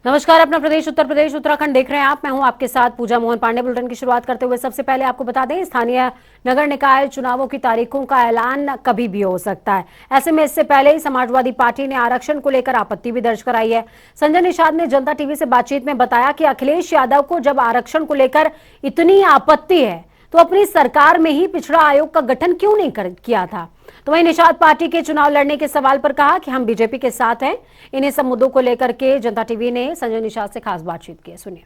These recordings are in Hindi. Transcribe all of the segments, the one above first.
नमस्कार, अपना प्रदेश उत्तर प्रदेश उत्तराखंड देख रहे हैं आप। मैं हूं आपके साथ पूजा मोहन पांडे। बुलेटिन की शुरुआत करते हुए सबसे पहले आपको बता दें, स्थानीय नगर निकाय चुनावों की तारीखों का ऐलान कभी भी हो सकता है। ऐसे में इससे पहले ही समाजवादी पार्टी ने आरक्षण को लेकर आपत्ति भी दर्ज कराई है। संजय निषाद ने जनता टीवी से बातचीत में बताया कि अखिलेश यादव को जब आरक्षण को लेकर इतनी आपत्ति है तो अपनी सरकार में ही पिछड़ा आयोग का गठन क्यों नहीं किया था। तो वहीं निषाद पार्टी के चुनाव लड़ने के सवाल पर कहा कि हम बीजेपी के साथ हैं। इन्हीं सब मुद्दों को लेकर के जनता टीवी ने संजय निषाद से खास बातचीत की। सुनिए।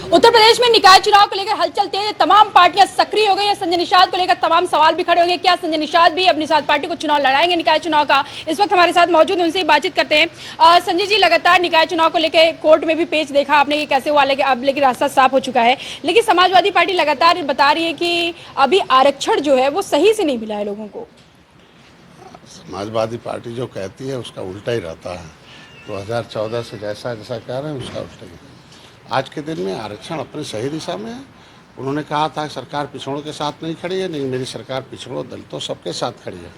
उत्तर प्रदेश में निकाय चुनाव को लेकर हलचल तेज है। तमाम पार्टियां सक्रिय हो गई हैं। संजय निषाद को लेकर तमाम सवाल भी खड़े होंगे। क्या संजय निषाद भी अब निषाद पार्टी को चुनाव लड़ाएंगे निकाय चुनाव का? इस वक्त हमारे साथ मौजूद उनसे ही बातचीत करते हैं। संजय जी, लगातार निकाय चुनाव को लेकर कोर्ट में भी पेच देखा आपने कि कैसे हुआ, लेकिन अब लेकिन रास्ता साफ हो चुका है। लेकिन समाजवादी पार्टी लगातार बता रही है कि अभी आरक्षण जो है वो सही से नहीं मिला है लोगों को। समाजवादी पार्टी जो कहती है उसका उल्टा ही रहता है। 2014 से जैसा जैसा कह रहे हैं उसका उल्टा ही। आज के दिन में आरक्षण अपनी सही दिशा में है। उन्होंने कहा था सरकार पिछड़ों के साथ नहीं खड़ी है, नहीं, मेरी सरकार पिछड़ों दलितों सबके साथ खड़ी है।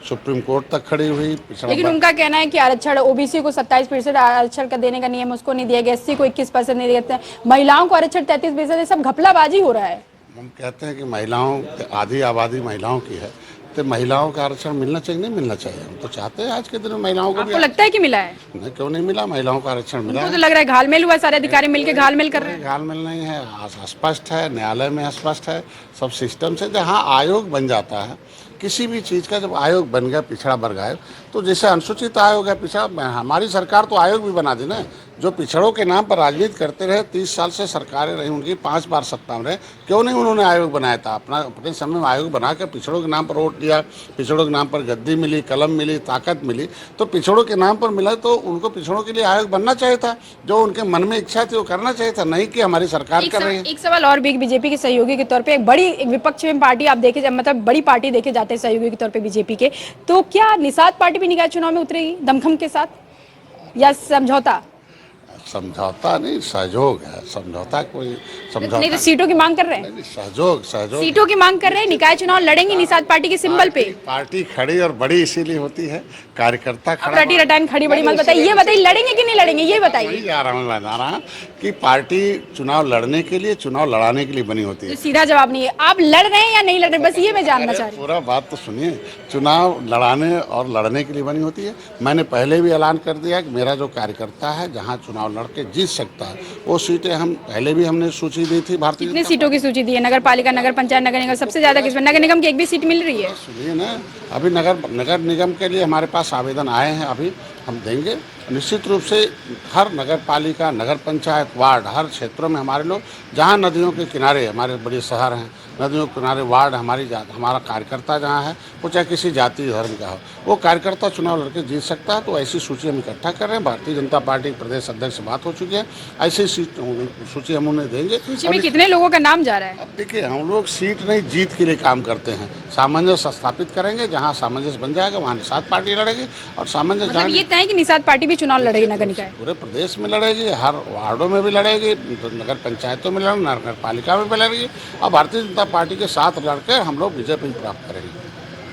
सुप्रीम कोर्ट तक खड़ी हुई। लेकिन उनका कहना है कि आरक्षण ओबीसी को 27% आरक्षण का देने का नियम उसको नहीं दिया गया, एससी को 21% नहीं दिया, महिलाओं को आरक्षण 33%, ये सब घपलाबाजी हो रहा है। हम कहते हैं कि महिलाओं आधी आबादी महिलाओं की है, तो महिलाओं का आरक्षण मिलना चाहिए, नहीं मिलना चाहिए? हम तो चाहते हैं आज के दिन में महिलाओं को आपको लगता है कि मिला है? नहीं, क्यों नहीं मिला? महिलाओं का आरक्षण मिला है। तो लग रहा है घालमेल हुआ, सारे अधिकारी मिलकर घालमेल कर रहे हैं। घालमेल नहीं है, स्पष्ट है, न्यायालय में स्पष्ट है, सब सिस्टम से। जहाँ आयोग बन जाता है किसी भी चीज़ का, जब आयोग बन गया पिछड़ा वर्ग आयोग, तो जैसे अनुसूचित आयोग है पिछड़ा, हमारी सरकार तो आयोग भी बना दी ना। जो पिछड़ों के नाम पर राजनीति करते रहे, 30 साल से सरकारें रही उनकी, 5 बार सत्ता में रहे, क्यों नहीं उन्होंने आयोग बनाया था? अपने समय में आयोग बना कर पिछड़ों के नाम पर वोट दिया, पिछड़ों के नाम पर गद्दी मिली, कलम मिली, ताकत मिली, तो पिछड़ों के नाम पर मिला, तो उनको पिछड़ों के लिए आयोग बनना चाहिए था। जो उनके मन में इच्छा थी वो करना चाहिए था, नहीं कि हमारी सरकार कर रही है। एक सवाल और भी, बीजेपी के सहयोगी के तौर पर एक बड़ी विपक्ष में पार्टी आप देखे, मतलब बड़ी पार्टी देखे जाते हैं सहयोगी के तौर पर बीजेपी के, तो क्या निषाद पार्टी भी निकाय चुनाव में उतरेगी दमखम के साथ या समझौता? समझौता नहीं, सहयोग है। समझौता कोई समझौता नहीं, तो सीटों की मांग कर रहे हैं। नहीं, सहयोग सीटों की मांग कर रहे हैं। निकाय चुनाव लड़ेंगे निषाद पार्टी के सिंबल पे। पार्टी खड़ी और बड़ी इसीलिए होती है, कार्यकर्ता खड़ा। रटी रटान खड़ी बड़ी मत बताइए, ये बताइए लड़ेंगे कि नहीं लड़ेंगे, ये बताइए। जा रहा कि पार्टी चुनाव लड़ने के लिए, चुनाव लड़ाने के लिए बनी होती है। सीधा जवाब नहीं है, आप लड़ रहे हैं या नहीं लड़ रहे, बस ये मैं जानना चाह रही हूँ। पूरा बात तो सुनिए। चुनाव लड़ाने और लड़ने के लिए बनी होती है। मैंने पहले भी ऐलान कर दिया कि मेरा जो कार्यकर्ता है जहाँ चुनाव लड़ के जीत सकता है वो सीटें, हम पहले भी हमने सूची दी थी। भारतीय कितनी सीटों की सूची दी है? नगर पालिका, नगर पंचायत, नगर निगम, सबसे ज्यादा किसमें? नगर निगम की एक भी सीट मिल रही है? सुनिए ना, अभी नगर निगम के लिए हमारे पास आवेदन आए हैं, अभी हम देंगे। निश्चित रूप से हर नगर पालिका, नगर पंचायत, वार्ड, हर क्षेत्रों में हमारे लोग, जहाँ नदियों के किनारे हमारे बड़े शहर हैं, नदियों के किनारे वार्ड हमारा कार्यकर्ता जहाँ है, वो चाहे किसी जाति धर्म का हो, वो कार्यकर्ता चुनाव लड़के जीत सकता है। तो ऐसी सूची हम इकट्ठा कर रहे हैं। भारतीय जनता पार्टी के प्रदेश अध्यक्ष से बात हो चुकी है, ऐसी सूची हम उन्हें देंगे। सूची में कितने लोगों का नाम जा रहा है? अब देखिए, हम लोग सीट नहीं जीत के लिए काम करते हैं। सामंजस्य स्थापित करेंगे, जहाँ सामंजस्य बन जाएगा वहाँ निषाद पार्टी लड़ेगी। और सामंजस्य मतलब ये तय है कि निषाद पार्टी भी चुनाव लड़ेगी नगर निकाय? पूरे प्रदेश में लड़ेगी, हर वार्डों में भी लड़ेगी, नगर पंचायतों में लड़ेगी, नगर पालिका में भी लड़ेगी, और भारतीय जनता पार्टी के साथ लड़कर हम लोग विजय प्राप्त करेंगे।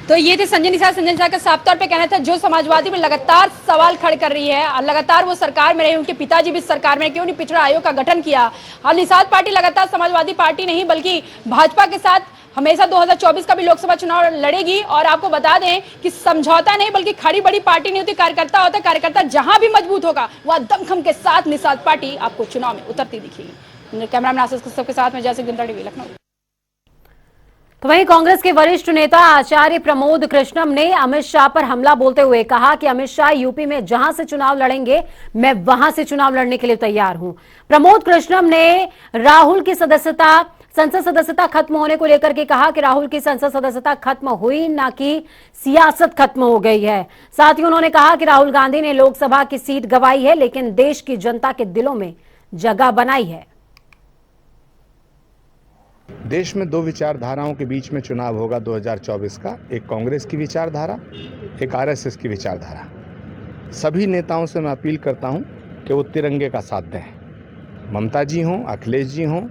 तो ये थे संजय निषाद का साफ तौर पे कहना था, जो समाजवादी में लगातार सवाल खड़े कर रही है और लगातार वो सरकार में रहे, उनके पिताजी भी सरकार में, क्यों नहीं पिछड़ा आयोग का गठन किया। और निषाद पार्टी लगातार समाजवादी पार्टी नहीं बल्कि भाजपा के साथ हमेशा 2024 का भी लोकसभा चुनाव लड़ेगी। और आपको बता दें कि समझौता नहीं बल्कि खड़ी बड़ी पार्टी नहीं होती, कार्यकर्ता होता है। कार्यकर्ता जहां भी मजबूत होगा वह दमखम के साथ निषाद पार्टी आपको चुनाव में उतरती दिखेगी। कैमरामैन आशीष कश्यप के साथ में जैसे जनता टीवी लखनऊ। तो वहीं कांग्रेस के वरिष्ठ नेता आचार्य प्रमोद कृष्णम ने अमित शाह पर हमला बोलते हुए कहा कि अमित शाह यूपी में जहां से चुनाव लड़ेंगे मैं वहां से चुनाव लड़ने के लिए तैयार हूं। प्रमोद कृष्णम ने राहुल की संसद सदस्यता खत्म होने को लेकर के कहा कि राहुल की संसद सदस्यता खत्म हुई, ना कि सियासत खत्म हो गई है। साथ ही उन्होंने कहा कि राहुल गांधी ने लोकसभा की सीट गंवाई है लेकिन देश की जनता के दिलों में जगह बनाई है। देश में दो विचारधाराओं के बीच में चुनाव होगा 2024 का, एक कांग्रेस की विचारधारा, एक आरएसएस की विचारधारा। सभी नेताओं से मैं अपील करता हूं कि वो तिरंगे का साथ दें। ममता जी हों, अखिलेश जी हों,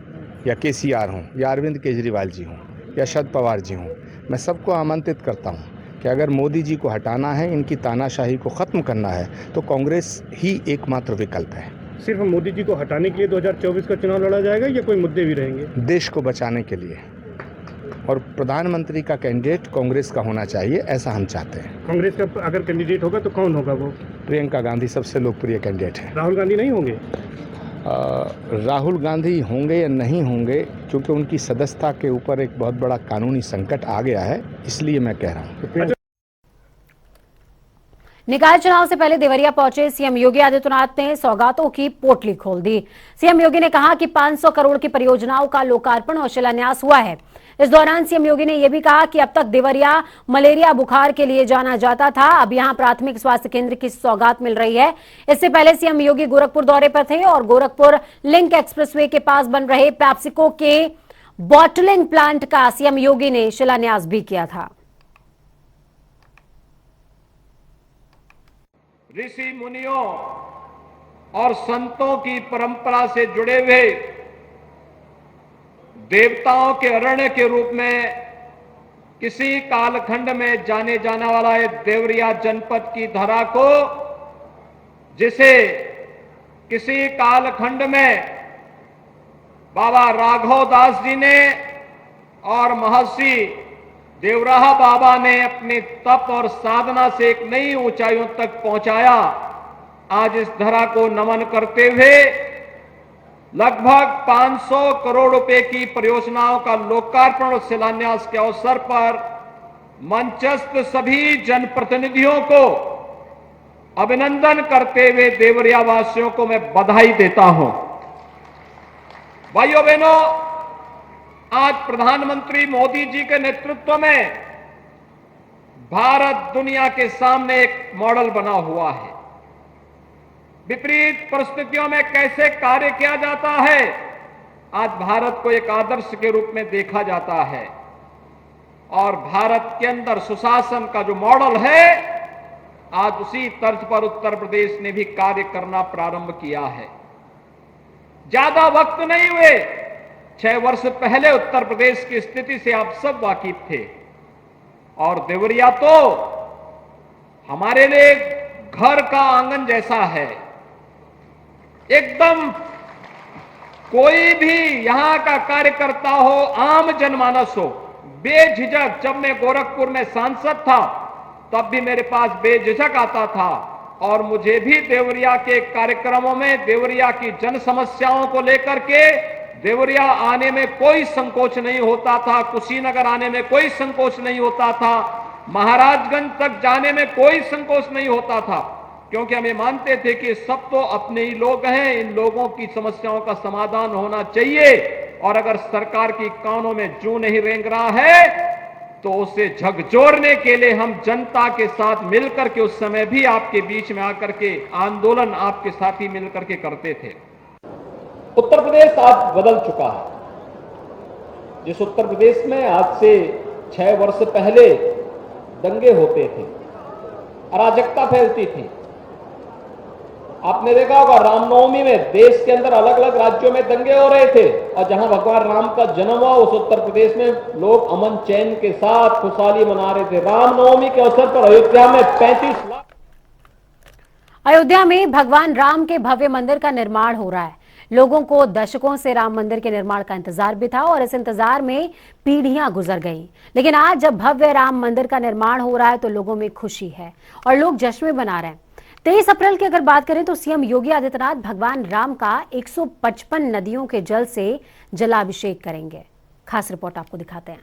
या केसीआर हों, या अरविंद केजरीवाल जी हों, या शरद पवार जी हों, मैं सबको आमंत्रित करता हूं कि अगर मोदी जी को हटाना है, इनकी तानाशाही को ख़त्म करना है, तो कांग्रेस ही एकमात्र विकल्प है। सिर्फ मोदी जी को हटाने के लिए 2024 का चुनाव लड़ा जाएगा या कोई मुद्दे भी रहेंगे? देश को बचाने के लिए, और प्रधानमंत्री का कैंडिडेट कांग्रेस का होना चाहिए, ऐसा हम चाहते हैं। कांग्रेस का अगर कैंडिडेट होगा तो कौन होगा वो? प्रियंका गांधी सबसे लोकप्रिय कैंडिडेट है। राहुल गांधी नहीं होंगे? राहुल गांधी होंगे या नहीं होंगे, क्योंकि उनकी सदस्यता के ऊपर एक बहुत बड़ा कानूनी संकट आ गया है, इसलिए मैं कह रहा हूँ। निकाय चुनाव से पहले देवरिया पहुंचे सीएम योगी आदित्यनाथ ने सौगातों की पोटली खोल दी। सीएम योगी ने कहा कि 500 करोड़ की परियोजनाओं का लोकार्पण और शिलान्यास हुआ है। इस दौरान सीएम योगी ने यह भी कहा कि अब तक देवरिया मलेरिया बुखार के लिए जाना जाता था, अब यहां प्राथमिक स्वास्थ्य केंद्र की सौगात मिल रही है। इससे पहले सीएम योगी गोरखपुर दौरे पर थे और गोरखपुर लिंक एक्सप्रेसवे के पास बन रहे पैप्सिको के बॉटलिंग प्लांट का सीएम योगी ने शिलान्यास भी किया था। ऋषि मुनियों और संतों की परंपरा से जुड़े हुए देवताओं के अरण्य के रूप में किसी कालखंड में जाने जाने वाला है देवरिया जनपद की धरा को, जिसे किसी कालखंड में बाबा राघव दास जी ने और महर्षि देवराहा बाबा ने अपने तप और साधना से एक नई ऊंचाइयों तक पहुंचाया। आज इस धरा को नमन करते हुए लगभग 500 करोड़ रुपए की परियोजनाओं का लोकार्पण और शिलान्यास के अवसर पर मंचस्थ सभी जनप्रतिनिधियों को अभिनंदन करते हुए देवरिया वासियों को मैं बधाई देता हूं। भाइयों बहनों, आज प्रधानमंत्री मोदी जी के नेतृत्व में भारत दुनिया के सामने एक मॉडल बना हुआ है। विपरीत परिस्थितियों में कैसे कार्य किया जाता है, आज भारत को एक आदर्श के रूप में देखा जाता है और भारत के अंदर सुशासन का जो मॉडल है, आज उसी तर्ज पर उत्तर प्रदेश ने भी कार्य करना प्रारंभ किया है। ज्यादा वक्त नहीं हुए, 6 वर्ष पहले उत्तर प्रदेश की स्थिति से आप सब वाकिफ थे और देवरिया तो हमारे लिए घर का आंगन जैसा है। एकदम कोई भी यहां का कार्यकर्ता हो, आम जनमानस हो, बेझिझक, जब मैं गोरखपुर में सांसद था तब भी मेरे पास बेझिझक आता था और मुझे भी देवरिया के कार्यक्रमों में देवरिया की जन समस्याओं को लेकर के देवरिया आने में कोई संकोच नहीं होता था, कुशीनगर आने में कोई संकोच नहीं होता था, महाराजगंज तक जाने में कोई संकोच नहीं होता था, क्योंकि हम ये मानते थे कि सब तो अपने ही लोग हैं, इन लोगों की समस्याओं का समाधान होना चाहिए और अगर सरकार की कानों में जूं नहीं रेंग रहा है तो उसे झकझोरने के लिए हम जनता के साथ मिलकर के उस समय भी आपके बीच में आकर के आंदोलन आपके साथ ही मिलकर के करते थे। उत्तर प्रदेश आज बदल चुका है। जिस उत्तर प्रदेश में आज से 6 वर्ष पहले दंगे होते थे, अराजकता फैलती थी, आपने देखा होगा रामनवमी में देश के अंदर अलग अलग राज्यों में दंगे हो रहे थे और जहां भगवान राम का जन्म हुआ उस उत्तर प्रदेश में लोग अमन चैन के साथ खुशहाली मना रहे थे। रामनवमी के अवसर पर अयोध्या में 35 लाख अयोध्या में भगवान राम के भव्य मंदिर का निर्माण हो रहा है। लोगों को दशकों से राम मंदिर के निर्माण का इंतजार भी था और इस इंतजार में पीढ़ियां गुजर गई, लेकिन आज जब भव्य राम मंदिर का निर्माण हो रहा है तो लोगों में खुशी है और लोग जश्न मना रहे हैं। 23 अप्रैल की अगर बात करें तो सीएम योगी आदित्यनाथ भगवान राम का 155 नदियों के जल से जलाभिषेक करेंगे। खास रिपोर्ट आपको दिखाते हैं।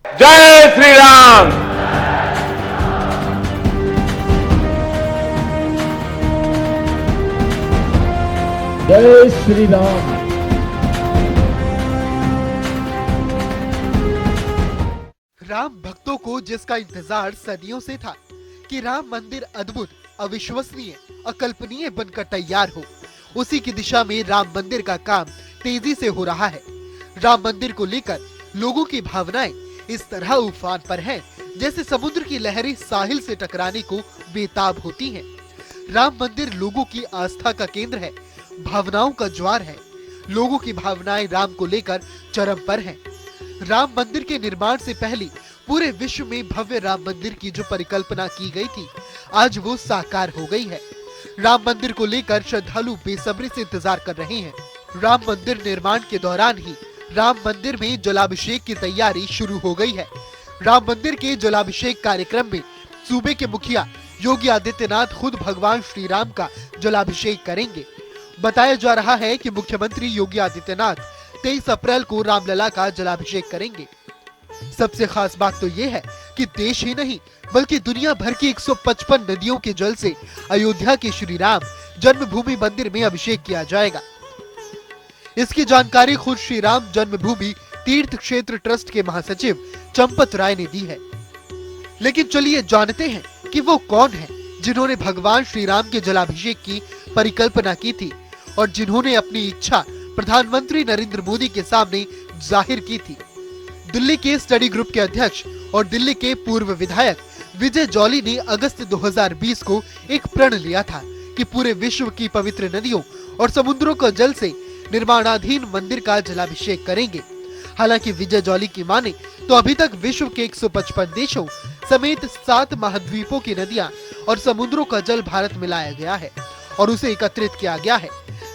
जय श्री राम। जय श्री राम। राम भक्तों को जिसका इंतजार सदियों से था कि राम मंदिर अद्भुत, अविश्वसनीय, अकल्पनीय बनकर तैयार हो, उसी की दिशा में राम मंदिर का काम तेजी से हो रहा है। राम मंदिर को लेकर लोगों की भावनाएं इस तरह उफान पर हैं, जैसे समुद्र की लहरें साहिल से टकराने को बेताब होती हैं। राम मंदिर लोगों की आस्था का केंद्र है, भावनाओं का ज्वार है। लोगों की भावनाएं राम को लेकर चरम पर हैं। राम मंदिर के निर्माण से पहले पूरे विश्व में भव्य राम मंदिर की जो परिकल्पना की गई थी, आज वो साकार हो गई है। राम मंदिर को लेकर श्रद्धालु बेसब्री से इंतजार कर रहे हैं। राम मंदिर निर्माण के दौरान ही राम मंदिर में जलाभिषेक की तैयारी शुरू हो गई है। राम मंदिर के जलाभिषेक कार्यक्रम में सूबे के मुखिया योगी आदित्यनाथ खुद भगवान श्री राम का जलाभिषेक करेंगे। बताया जा रहा है कि मुख्यमंत्री योगी आदित्यनाथ 23 अप्रैल को रामलला का जलाभिषेक करेंगे। सबसे खास बात तो ये है कि देश ही नहीं बल्कि दुनिया भर की 155 नदियों के जल से अयोध्या के श्री राम जन्मभूमि मंदिर में अभिषेक किया जाएगा। इसकी जानकारी खुद श्री राम जन्मभूमि तीर्थ क्षेत्र ट्रस्ट के महासचिव चंपत राय ने दी है। लेकिन चलिए जानते हैं कि वो कौन है जिन्होंने भगवान श्री राम के जलाभिषेक की परिकल्पना की थी और जिन्होंने अपनी इच्छा प्रधानमंत्री नरेंद्र मोदी के सामने जाहिर की थी। दिल्ली के स्टडी ग्रुप के अध्यक्ष और दिल्ली के पूर्व विधायक विजय जॉली ने अगस्त 2020 को एक प्रण लिया था कि पूरे विश्व की पवित्र नदियों और समुद्रों के जल से निर्माणाधीन मंदिर का जलाभिषेक करेंगे। हालांकि विजय जॉली की माने तो अभी तक विश्व के 155 देशों समेत 7 महाद्वीपों की नदियां और समुद्रों का जल भारत में लाया गया है और उसे एकत्रित किया गया है।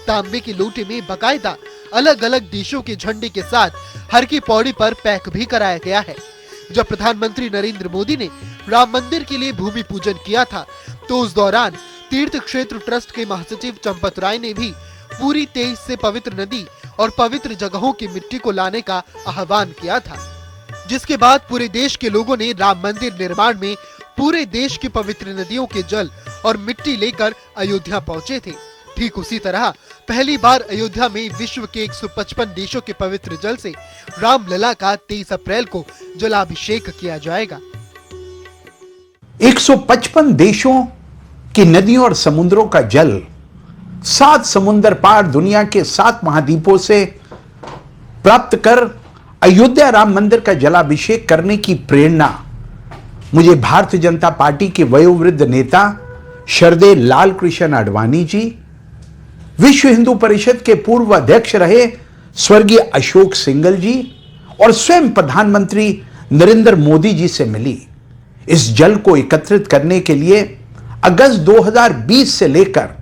तांबे के लोटे में बकायदा अलग अलग देशों के झंडे के साथ हर की पौड़ी पर पैक भी कराया गया है। जब प्रधानमंत्री नरेंद्र मोदी ने राम मंदिर के लिए भूमि पूजन किया था तो उस दौरान तीर्थ क्षेत्र ट्रस्ट के महासचिव चंपत राय ने भी पूरी तेज से पवित्र नदी और पवित्र जगहों की मिट्टी को लाने का आह्वान किया था, जिसके बाद पूरे देश के लोगों ने राम मंदिर निर्माण में पूरे देश की पवित्र नदियों के जल और मिट्टी लेकर अयोध्या पहुंचे थे। ठीक उसी तरह पहली बार अयोध्या में विश्व के 155 देशों के पवित्र जल से रामलला का 23 अप्रैल को जलाभिषेक किया जाएगा। 155 देशों की नदियों और समुद्रों का जल 7 समुद्र पार दुनिया के 7 महाद्वीपों से प्राप्त कर अयोध्या राम मंदिर का जलाभिषेक करने की प्रेरणा मुझे भारतीय जनता पार्टी के वयोवृद्ध नेता श्रद्धेय लाल कृष्ण आडवाणी जी, विश्व हिंदू परिषद के पूर्व अध्यक्ष रहे स्वर्गीय अशोक सिंघल जी और स्वयं प्रधानमंत्री नरेंद्र मोदी जी से मिली। इस जल को एकत्रित करने के लिए अगस्त 2020 से लेकर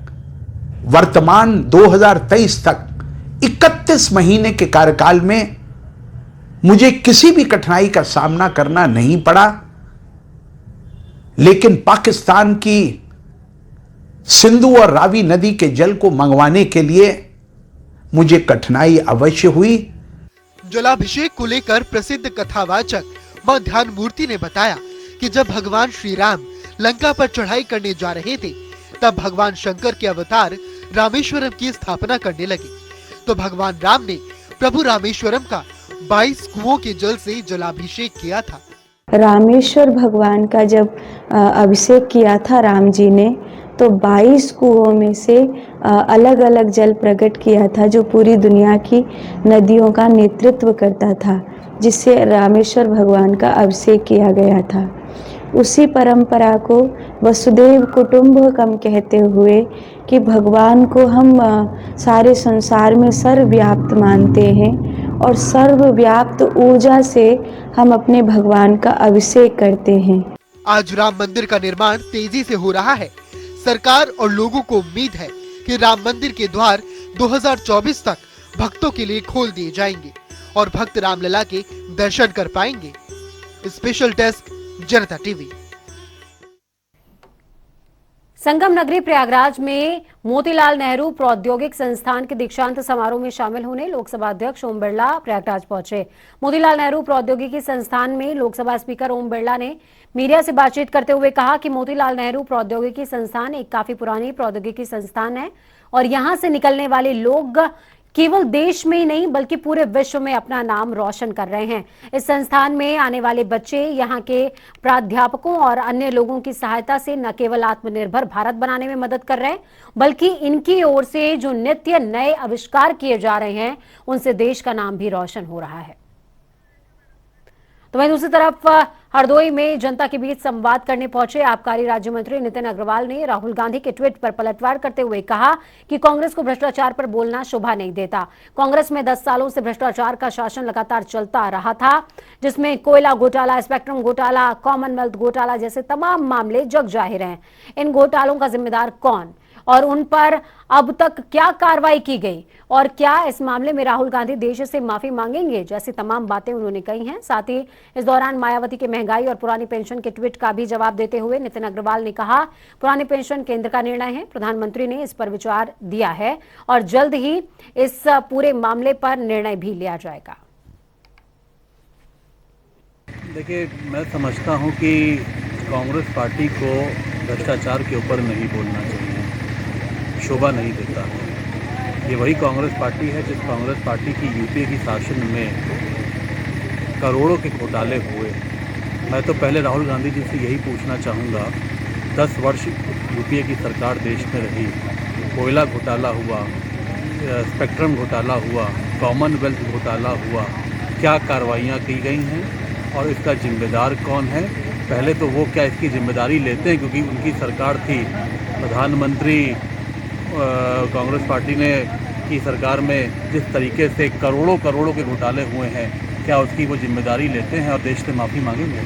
वर्तमान 2023 तक 31 महीने के कार्यकाल में मुझे किसी भी कठिनाई का सामना करना नहीं पड़ा। लेकिन पाकिस्तान की सिंधु और रावी नदी के जल को मंगवाने के लिए मुझे कठिनाई अवश्य हुई। जलाभिषेक को लेकर प्रसिद्ध कथावाचक मां ध्यान मूर्ति ने बताया कि जब भगवान श्री राम लंका पर चढ़ाई करने जा रहे थे तब भगवान शंकर के अवतार रामेश्वरम की स्थापना करने लगे, तो भगवान राम ने प्रभु रामेश्वरम का 22 कुओं के जल से जलाभिषेक किया था। रामेश्वर भगवान का जब अभिषेक किया था राम जी ने तो 22 कुओं में से अलग अलग जल प्रकट किया था जो पूरी दुनिया की नदियों का नेतृत्व करता था, जिससे रामेश्वर भगवान का अभिषेक किया गया था। उसी परंपरा को वसुदेव कुटुंबकम कहते हुए कि भगवान को हम सारे संसार में सर्वव्याप्त मानते हैं और सर्वव्याप्त ऊर्जा से हम अपने भगवान का अभिषेक करते हैं। आज राम मंदिर का निर्माण तेजी से हो रहा है। सरकार और लोगों को उम्मीद है कि राम मंदिर के द्वार 2024 तक भक्तों के लिए खोल दिए जाएंगे और भक्त रामलला के दर्शन कर पाएंगे। स्पेशल डेस्क, जनता टीवी। संगम नगरी प्रयागराज में मोतीलाल नेहरू प्रौद्योगिक संस्थान के दीक्षांत समारोह में शामिल होने लोकसभा अध्यक्ष ओम बिरला प्रयागराज पहुंचे। मोतीलाल नेहरू प्रौद्योगिकी संस्थान में लोकसभा स्पीकर ओम बिरला ने मीडिया से बातचीत करते हुए कहा कि मोतीलाल नेहरू प्रौद्योगिकी संस्थान एक काफी पुरानी प्रौद्योगिकी संस्थान है और यहां से निकलने वाले लोग केवल देश में ही नहीं बल्कि पूरे विश्व में अपना नाम रोशन कर रहे हैं। इस संस्थान में आने वाले बच्चे यहां के प्राध्यापकों और अन्य लोगों की सहायता से न केवल आत्मनिर्भर भारत बनाने में मदद कर रहे हैं बल्कि इनकी ओर से जो नित्य नए आविष्कार किए जा रहे हैं उनसे देश का नाम भी रोशन हो रहा है। तो वहीं दूसरी तरफ हरदोई में जनता के बीच संवाद करने पहुंचे आबकारी राज्य मंत्री नितिन अग्रवाल ने राहुल गांधी के ट्वीट पर पलटवार करते हुए कहा कि कांग्रेस को भ्रष्टाचार पर बोलना शोभा नहीं देता। कांग्रेस में 10 सालों से भ्रष्टाचार का शासन लगातार चलता रहा था, जिसमें कोयला घोटाला, स्पेक्ट्रम घोटाला, कॉमनवेल्थ घोटाला जैसे तमाम मामले जग जाहिर हैं। इन घोटालों का जिम्मेदार कौन और उन पर अब तक क्या कार्रवाई की गई और क्या इस मामले में राहुल गांधी देश से माफी मांगेंगे, जैसी तमाम बातें उन्होंने कही हैं। साथ ही इस दौरान मायावती के महंगाई और पुरानी पेंशन के ट्वीट का भी जवाब देते हुए नितिन अग्रवाल ने कहा, पुरानी पेंशन केंद्र का निर्णय है, प्रधानमंत्री ने इस पर विचार दिया है और जल्द ही इस पूरे मामले पर निर्णय भी लिया जाएगा। देखिए, मैं समझता हूं कि कांग्रेस पार्टी को भ्रष्टाचार के ऊपर नहीं बोलना चाहिए, शोभा नहीं देता। ये वही कांग्रेस पार्टी है जिस कांग्रेस पार्टी की यूपीए की शासन में करोड़ों के घोटाले हुए। मैं तो पहले राहुल गांधी जी से यही पूछना चाहूँगा, 10 वर्ष यूपीए की सरकार देश में रही, कोयला घोटाला हुआ, स्पेक्ट्रम घोटाला हुआ, कॉमनवेल्थ घोटाला हुआ, क्या कार्रवाइयाँ की गई हैं और इसका जिम्मेदार कौन है? पहले तो वो क्या इसकी जिम्मेदारी लेते हैं, क्योंकि उनकी सरकार थी, प्रधानमंत्री कांग्रेस पार्टी ने की सरकार में जिस तरीके से करोड़ों के घोटाले हुए हैं, क्या उसकी वो जिम्मेदारी लेते हैं और देश से माफी मांगेंगे?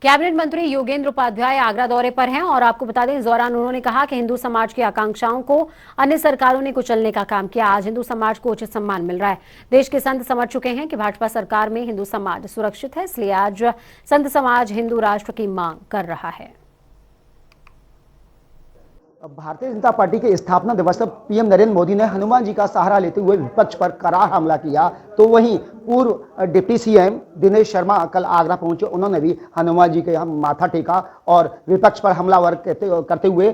कैबिनेट मंत्री योगेंद्र उपाध्याय आगरा दौरे पर हैं और आपको बता दें, इस दौरान उन्होंने कहा कि हिंदू समाज की आकांक्षाओं को अन्य सरकारों ने कुचलने का काम किया। आज हिंदू समाज को उचित सम्मान मिल रहा है। देश के संत समझ चुके हैं कि भाजपा सरकार में हिंदू समाज सुरक्षित है, इसलिए आज संत समाज हिंदू राष्ट्र की मांग कर रहा है। भारतीय जनता पार्टी के स्थापना दिवस पर पीएम नरेंद्र मोदी ने हनुमान जी का सहारा लेते हुए विपक्ष पर करार हमला किया, तो वहीं पूर्व डिप्टी सीएम दिनेश शर्मा कल आगरा पहुंचे। उन्होंने भी हनुमान जी के यहाँ माथा टेका और विपक्ष पर हमलावर करते हुए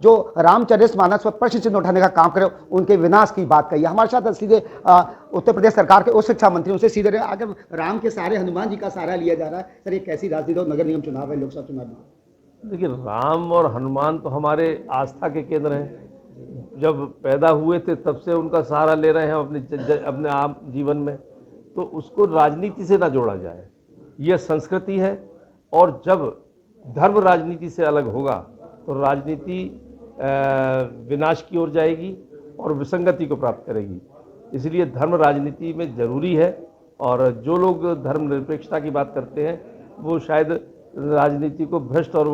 जो रामचरितमानस पर प्रश्न चिन्ह उठाने का काम करे, उनके विनाश की बात कही। हमारे साथ सीधे उत्तर प्रदेश सरकार के उच्च शिक्षा मंत्री उनसे सीधे रहे, अगर राम के सहारे हनुमान जी का सहारा लिया जा रहा है, सर ये कैसी राजनीति और नगर निगम चुनाव है, लोकसभा चुनाव में? देखिए, राम और हनुमान तो हमारे आस्था के केंद्र हैं। जब पैदा हुए थे तब से उनका सहारा ले रहे हैं अपने आप जीवन में, तो उसको राजनीति से ना जोड़ा जाए। यह संस्कृति है और जब धर्म राजनीति से अलग होगा तो राजनीति विनाश की ओर जाएगी और विसंगति को प्राप्त करेगी। इसलिए धर्म राजनीति में जरूरी है और जो लोग धर्मनिरपेक्षता की बात करते हैं वो शायद राजनीति को भ्रष्ट और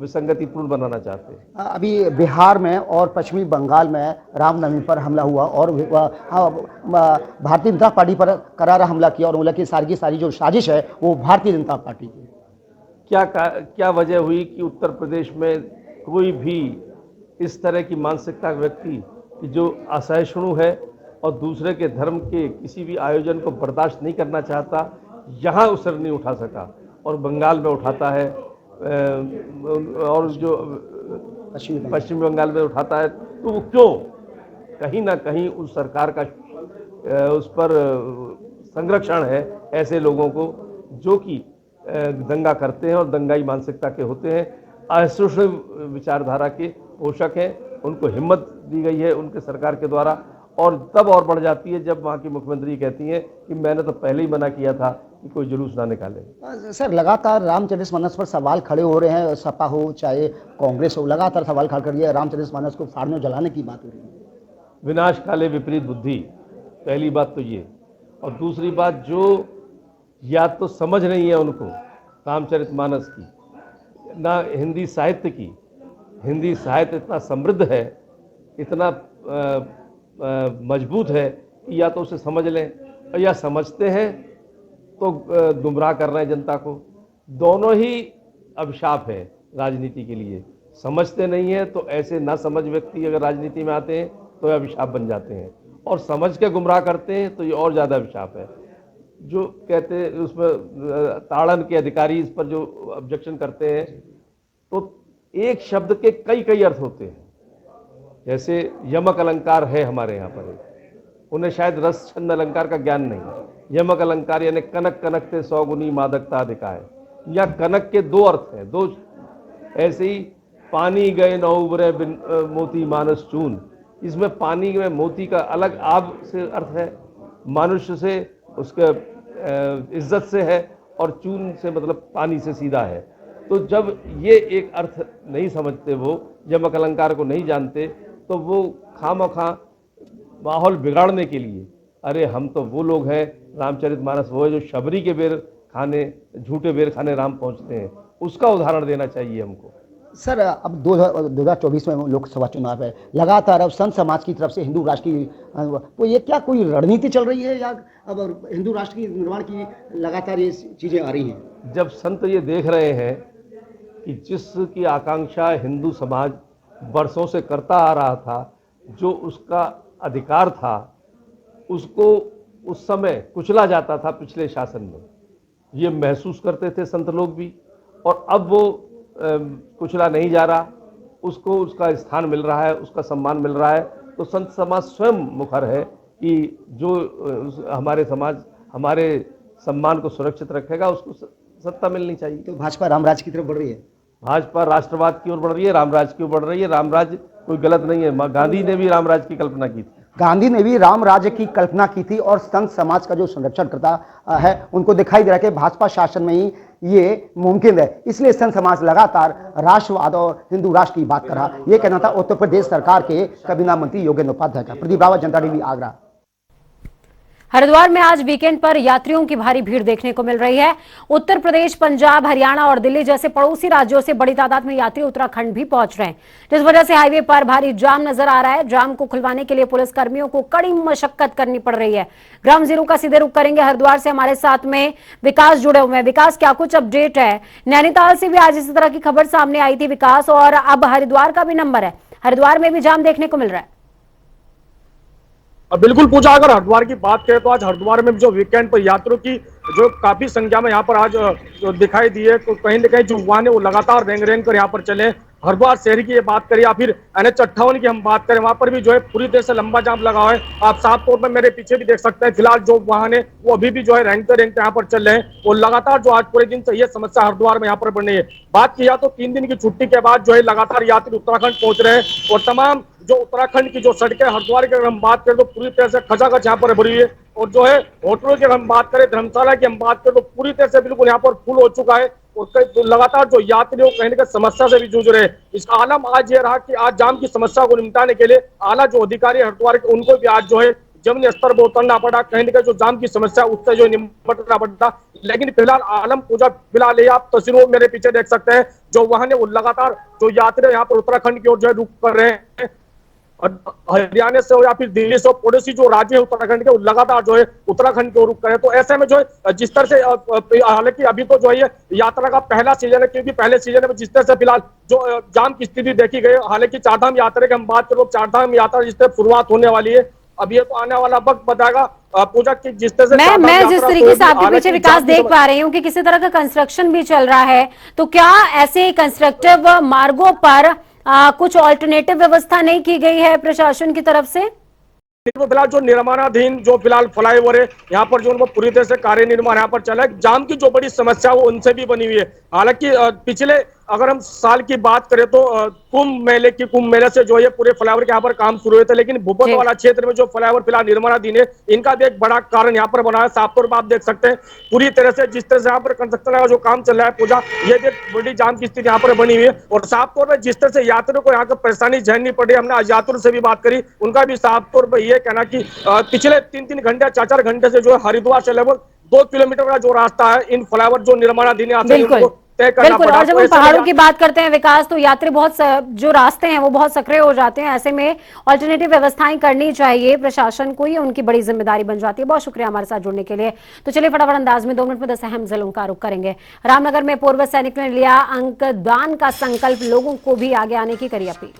विसंगतिपूर्ण बनाना चाहते हैं। अभी बिहार में और पश्चिमी बंगाल में रामनवमी पर हमला हुआ और भारतीय जनता पार्टी पर करारा हमला किया और बोला कि सारी की सारी जो साजिश है वो भारतीय जनता पार्टी की। क्या वजह हुई कि उत्तर प्रदेश में कोई भी इस तरह की मानसिकता का व्यक्ति कि जो असहिष्णु है और दूसरे के धर्म के किसी भी आयोजन को बर्दाश्त नहीं करना चाहता, यहाँ उस सर नहीं उठा सका और बंगाल में उठाता है और जो पश्चिम बंगाल में उठाता है, तो वो क्यों? कहीं ना कहीं उस सरकार का उस पर संरक्षण है ऐसे लोगों को जो कि दंगा करते हैं और दंगाई मानसिकता के होते हैं, असहिष्णु विचारधारा के पोषक हैं। उनको हिम्मत दी गई है उनके सरकार के द्वारा और तब और बढ़ जाती है जब वहाँ की मुख्यमंत्री कहती हैं कि मैंने तो पहले ही मना किया था कि कोई जुलूस ना निकाले। सर, लगातार रामचरितमानस पर सवाल खड़े हो रहे हैं, सपा हो चाहे कांग्रेस हो, लगातार सवाल खड़ा कर दिया। रामचरितमानस को फाड़ने जलाने की बात हो रही है। विनाश काले विपरीत बुद्धि, पहली बात तो ये। और दूसरी बात, जो या तो समझ नहीं है उनको रामचरितमानस की, ना हिंदी साहित्य की। हिंदी साहित्य इतना समृद्ध है, इतना मजबूत है कि या तो उसे समझ लें और या समझते हैं तो गुमराह कर रहे हैं जनता को। दोनों ही अभिशाप है राजनीति के लिए। समझते नहीं है तो ऐसे ना समझ व्यक्ति अगर राजनीति में आते हैं तो अभिशाप बन जाते हैं, और समझ के गुमराह करते हैं तो ये और ज़्यादा अभिशाप है। जो कहते हैं उसमें ताड़न के अधिकारी इस पर जो ऑब्जेक्शन करते हैं, तो एक शब्द के कई अर्थ होते हैं। जैसे यमक अलंकार है हमारे यहाँ पर, उन्हें शायद रस छंद अलंकार का ज्ञान नहीं है। यमक अलंकार यानी कनक कनक से 100 गुनी मादकता अधिकाय, या कनक के 2 अर्थ हैं, 2। ऐसे ही पानी गए न उबरे बिन मोती मानस चून, इसमें पानी में मोती का अलग आब से अर्थ है, मनुष्य से उसके इज्जत से है और चून से मतलब पानी से सीधा है। तो जब ये एक अर्थ नहीं समझते, वो जब अलंकार को नहीं जानते, तो वो खामखा माहौल बिगाड़ने के लिए, अरे हम तो वो लोग हैं, रामचरितमानस वो है जो शबरी के बेर खाने, झूठे बेर खाने राम पहुंचते हैं, उसका उदाहरण देना चाहिए हमको। सर, अब 2024 में लोकसभा चुनाव है, लगातार अब संत समाज की तरफ से हिंदू राष्ट्र की, तो ये क्या कोई रणनीति चल रही है या अब हिंदू राष्ट्र की निर्माण की लगातार ये चीजें आ रही हैं? जब संत ये देख रहे हैं कि जिसकी आकांक्षा हिंदू समाज वर्षों से करता आ रहा था, जो उसका अधिकार था, उसको उस समय कुचला जाता था पिछले शासन में, ये महसूस करते थे संत लोग भी, और अब वो कुचला नहीं जा रहा, उसको उसका स्थान मिल रहा है, उसका सम्मान मिल रहा है। तो संत समाज स्वयं मुखर है कि जो हमारे समाज हमारे सम्मान को सुरक्षित रखेगा, उसको सत्ता मिलनी चाहिए। तो भाजपा रामराज की तरफ बढ़ रही है? भाजपा राष्ट्रवाद की ओर बढ़ रही है, रामराज की ओर बढ़ रही है। रामराज कोई गलत नहीं है, गांधी ने भी रामराज की कल्पना की थी। गांधी ने भी राम राज्य की कल्पना की थी, और संत समाज का जो संरक्षण करता है, उनको दिखाई दे रहा है कि भाजपा शासन में ही ये मुमकिन है। इसलिए संत समाज लगातार राष्ट्रवाद और हिंदू राष्ट्र की बात कर रहा। ये कहना था उत्तर प्रदेश सरकार के कैबिनेट मंत्री योगेंद्र उपाध्याय का। प्रदीप रावत, जनता टीवी, आगरा। हरिद्वार में आज वीकेंड पर यात्रियों की भारी भीड़ देखने को मिल रही है। उत्तर प्रदेश, पंजाब, हरियाणा और दिल्ली जैसे पड़ोसी राज्यों से बड़ी तादाद में यात्री उत्तराखंड भी पहुंच रहे हैं, जिस वजह से हाईवे पर भारी जाम नजर आ रहा है। जाम को खुलवाने के लिए पुलिस कर्मियों को कड़ी मशक्कत करनी पड़ रही है। ग्राउंड जीरो का सीधे रुख करेंगे हरिद्वार से, हमारे साथ में विकास जुड़े हुए हैं। विकास, क्या कुछ अपडेट है? नैनीताल से भी आज इसी तरह की खबर सामने आई थी विकास, और अब हरिद्वार का भी नंबर है, हरिद्वार में भी जाम देखने को मिल रहा है। बिल्कुल पूजा, अगर हरिद्वार की बात करें तो आज हरिद्वार में जो वीकेंड पर यात्रियों की जो काफी संख्या में यहाँ पर आज दिखाई दी है, तो कहीं न कहीं जो वाहन है वो लगातार रेंग कर यहाँ पर चले। हरिद्वार शहर की ये बात करें या फिर NH58 की हम बात करें, वहां पर भी जो है पूरी तरह से लंबा जाम लगा हुआ है। आप साफ तौर पर मेरे पीछे भी देख सकते हैं, फिलहाल जो वाहन है वो अभी भी जो है रेंगते यहाँ पर चल रहे हैं, और लगातार जो आज पूरे दिन से ये समस्या हरिद्वार में यहाँ पर बन रही है। बात किया तो 3 दिन की छुट्टी के बाद जो है लगातार यात्री उत्तराखंड पहुंच रहे हैं, और तमाम जो उत्तराखंड की जो सड़कें हरिद्वार की अगर हम बात करें तो पूरी तरह से खचाखच यहाँ पर भरी है, और जो है होटलों की हम बात करें, धर्मशाला की हम बात करें तो पूरी तरह से बिल्कुल यहाँ पर फुल हो चुका है, और लगातार जो यात्री हो कहीं ना कहीं समस्या से भी जूझ रहे हैं। इसका आलम आज ये रहा कि आज जाम की समस्या को निपटाने के लिए आला जो अधिकारी हरिद्वार के, उनको भी आज जो है जमीनी स्तर पर उतरना पड़ा, कहीं ना कहीं जो जाम की समस्या उससे जो निपटना पड़ता। लेकिन फिलहाल आलम पूजा, फिलहाल ये आप तस्वीरों मेरे पीछे देख सकते हैं, जो वाहन है वो लगातार जो यात्री यहाँ पर उत्तराखंड की ओर जो है रुख कर रहे हैं, हरियाणा से हो या फिर दिल्ली से, पड़ोसी जो राज्य है उत्तराखंड के, लगातार जो है उत्तराखंड की ओर रुख करे। तो ऐसे में जो है जिस तरह से, हालांकि अभी तो जो है यात्रा का पहला सीजन है, क्योंकि पहले सीजन में जिस तरह से फिलहाल जो जाम की स्थिति देखी गई, हालांकि चारधाम यात्रा की हम बात करें, चारधाम यात्रा जिस तरह शुरुआत होने वाली है, अब ये तो आने वाला वक्त बताएगा पूजा की जिस तरह से मैं जिस तरीके से आपके पीछे विकास देख पा रही हूँ कि किसी तरह का कंस्ट्रक्शन भी चल रहा है, तो क्या ऐसे कंस्ट्रक्टिव मार्गों पर कुछ ऑल्टरनेटिव व्यवस्था नहीं की गई है प्रशासन की तरफ से? फिलहाल जो निर्माणाधीन जो फिलहाल फ्लाईओवर है यहाँ पर जो उनको पूरी तरह से कार्य निर्माण यहाँ पर चला है। जाम की जो बड़ी समस्या वो उनसे भी बनी हुई है। हालांकि पिछले अगर हम साल की बात करें तो कुंभ मेले से जो है पूरे फ्लाईओवर के यहाँ पर काम शुरू हुए थे, लेकिन भूपत वाला क्षेत्र में जो फ्लाईओवर फिलहाल निर्माणाधीन है, इनका भी एक बड़ा कारण यहाँ पर बना है। साफ तौर पर आप देख सकते हैं पूरी तरह से जिस तरह से यहाँ पर कंस्ट्रक्शन का जो काम चल रहा है पूजा, ये भी एक बड़ी जाम की स्थिति यहाँ पर बनी हुई है, और साफ तौर पर जिस तरह से यात्रियों को यहाँ पर परेशानी झेलनी पड़ रही है, हमने यात्रियों से भी बात करी, उनका भी साफ तौर पर यह कहना कि पिछले 3 घंटे 4 घंटे से जो है हरिद्वार से लगभग 2 किलोमीटर का जो रास्ता है इन फ्लाईओवर जो निर्माणाधीन बिल्कुल। और जब हम पहाड़ों की बात करते हैं विकास, तो यात्री बहुत जो रास्ते हैं वो बहुत सक्रिय हो जाते हैं, ऐसे में ऑल्टरनेटिव व्यवस्थाएं करनी चाहिए प्रशासन को, ये उनकी बड़ी जिम्मेदारी बन जाती है। बहुत शुक्रिया हमारे साथ जुड़ने के लिए। तो चलिए फटाफट अंदाज में 2 मिनट में 10 अहम जिलों का रुख करेंगे। रामनगर में पूर्व सैनिक ने लिया अंकदान का संकल्प, लोगों को भी आगे आने की करी अपील।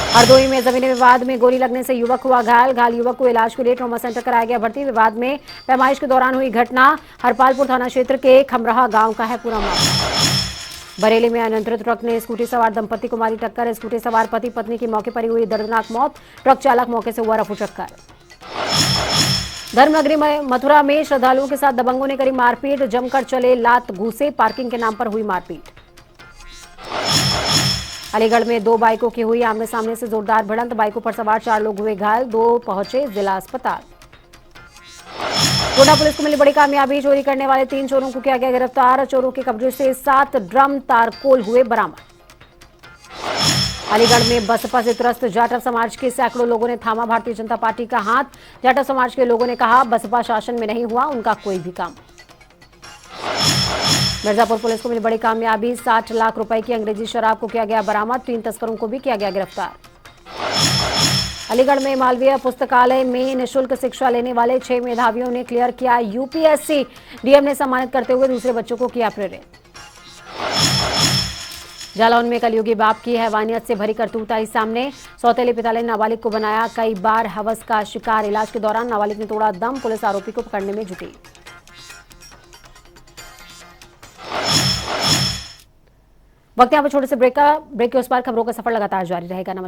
हरदोई में जमीनी विवाद में गोली लगने से युवक हुआ घायल युवक को इलाज के लिए ट्रॉमा सेंटर कराया गया भर्ती। विवाद में पैमाइश के दौरान हुई घटना, हरपालपुर थाना क्षेत्र के खमराहा गांव का है पूरा मामला। बरेली में अनियंत्रित ट्रक ने स्कूटी सवार दंपति को मारी टक्कर, स्कूटी सवार पति पत्नी की मौके पर ही हुई दर्दनाक मौत, ट्रक चालक मौके से हुआ रफूचक्कर। धर्मनगरी में मथुरा में श्रद्धालुओं के साथ दबंगों ने करी मारपीट, जमकर चले लात घूसे, पार्किंग के नाम पर हुई मारपीट। अलीगढ़ में 2 बाइकों की हुई आमने सामने से जोरदार भिड़ंत, बाइकों पर सवार 4 लोग हुए घायल, 2 पहुंचे जिला अस्पताल। गोंडा पुलिस को मिली बड़ी कामयाबी, चोरी करने वाले 3 चोरों को किया गया गिरफ्तार। चोरों के कब्जे से 7 ड्रम तारकोल हुए बरामद। अलीगढ़ में बसपा से त्रस्त जाटव समाज के सैकड़ों लोगों ने थामा भारतीय जनता पार्टी का हाथ। जाटव समाज के लोगों ने कहा, बसपा शासन में नहीं हुआ उनका कोई भी काम। मिर्जापुर पुलिस को मिली बड़ी कामयाबी, 60 लाख रुपए की अंग्रेजी शराब को किया गया बरामद। 3 तस्करों को भी किया गया गिरफ्तार। अलीगढ़ में मालवीय पुस्तकालय में निःशुल्क शिक्षा लेने वाले 6 मेधावियों ने क्लियर किया यूपीएससी। डीएम ने सम्मानित करते हुए दूसरे बच्चों को किया प्रेरित। जालौन में कलयुगी बाप की हैवानियत से भरी करतूत आई सामने। सौतेले पिता ने नाबालिग को बनाया कई बार हवस का शिकार। इलाज के दौरान नाबालिग ने तोड़ा दम। पुलिस आरोपी को पकड़ने में जुटी। वक्त यहाँ पर छोटे से ब्रेक के उस पार खबरों का सफर लगातार जारी रहेगा। नमस्कार।